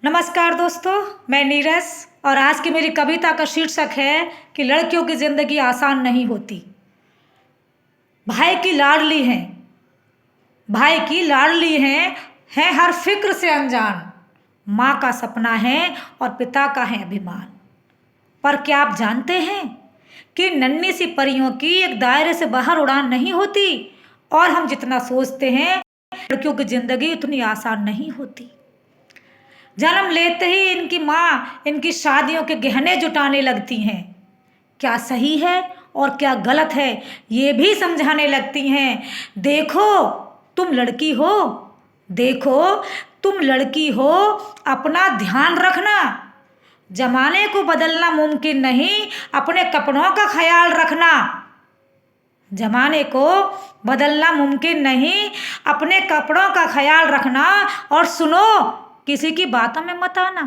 नमस्कार दोस्तों, मैं नीरज और आज की मेरी कविता का शीर्षक है कि लड़कियों की ज़िंदगी आसान नहीं होती। भाई की लाडली हैं, भाई की लाडली हैं हर फिक्र से अनजान। माँ का सपना है और पिता का है अभिमान। पर क्या आप जानते हैं कि नन्ही सी परियों की एक दायरे से बाहर उड़ान नहीं होती और हम जितना सोचते हैं लड़कियों की ज़िंदगी उतनी आसान नहीं होती। जन्म लेते ही इनकी माँ इनकी शादियों के गहने जुटाने लगती हैं। क्या सही है और क्या गलत है ये भी समझाने लगती हैं। देखो तुम लड़की हो, देखो तुम लड़की हो, अपना ध्यान रखना। जमाने को बदलना मुमकिन नहीं, अपने कपड़ों का ख्याल रखना। जमाने को बदलना मुमकिन नहीं, अपने कपड़ों का ख्याल रखना। और सुनो, किसी की बातों में मत आना।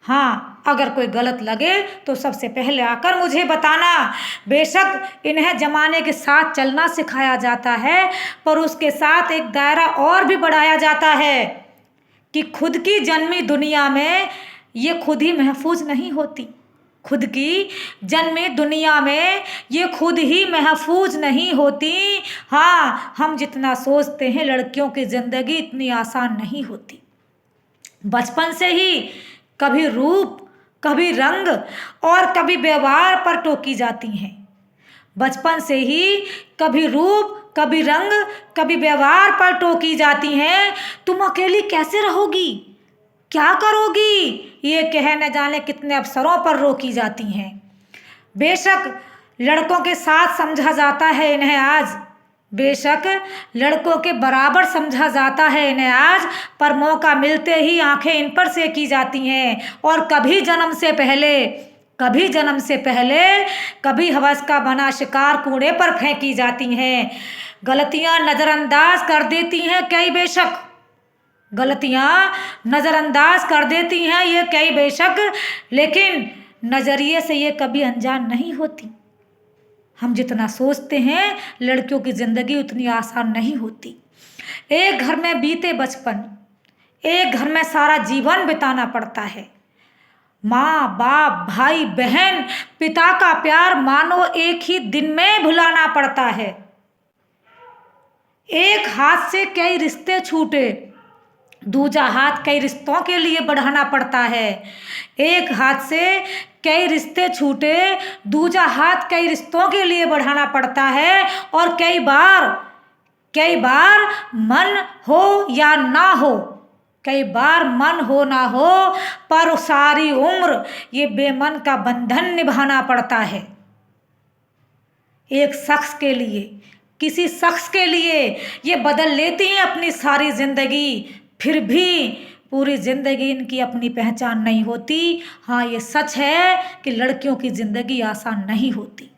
हाँ, अगर कोई गलत लगे तो सबसे पहले आकर मुझे बताना। बेशक इन्हें जमाने के साथ चलना सिखाया जाता है, पर उसके साथ एक दायरा और भी बढ़ाया जाता है कि खुद की जन्मी दुनिया में ये खुद ही महफूज नहीं होती। खुद की जन्मी दुनिया में ये खुद ही महफूज नहीं होती। हाँ, हम जितना सोचते हैं लड़कियों की ज़िंदगी इतनी आसान नहीं होती। बचपन से ही कभी रूप, कभी रंग और कभी व्यवहार पर टोकी जाती हैं। बचपन से ही कभी रूप, कभी रंग, कभी व्यवहार पर टोकी जाती हैं। तुम अकेली कैसे रहोगी, क्या करोगी, ये कह न जाने कितने अवसरों पर रोकी जाती हैं। बेशक लड़कों के साथ समझा जाता है इन्हें आज, बेशक लड़कों के बराबर समझा जाता है इन्हें आज, पर मौका मिलते ही आंखें इन पर सेकी जाती हैं। और कभी जन्म से पहले, कभी जन्म से पहले, कभी हवस का बना शिकार कूड़े पर फेंकी जाती हैं। गलतियां नज़रअंदाज कर देती हैं कई, बेशक गलतियां नज़रअंदाज कर देती हैं ये कई बेशक, लेकिन नज़रिए से ये कभी अनजान नहीं होती। हम जितना सोचते हैं लड़कियों की ज़िंदगी उतनी आसान नहीं होती। एक घर में बीते बचपन, एक घर में सारा जीवन बिताना पड़ता है। माँ बाप, भाई बहन, पिता का प्यार मानो एक ही दिन में भुलाना पड़ता है। एक हाथ से कई रिश्ते छूटे, दूजा हाथ कई रिश्तों के लिए बढ़ाना पड़ता है। एक हाथ से कई रिश्ते छूटे, दूजा हाथ कई रिश्तों के लिए बढ़ाना पड़ता है। और कई बार मन हो या ना हो, कई बार मन हो ना हो, पर सारी उम्र ये बेमन का बंधन निभाना पड़ता है। एक शख्स के लिए, किसी शख्स के लिए ये बदल लेती हैं अपनी सारी ज़िंदगी, फिर भी पूरी ज़िंदगी इनकी अपनी पहचान नहीं होती। हाँ, ये सच है कि लड़कियों की ज़िंदगी आसान नहीं होती।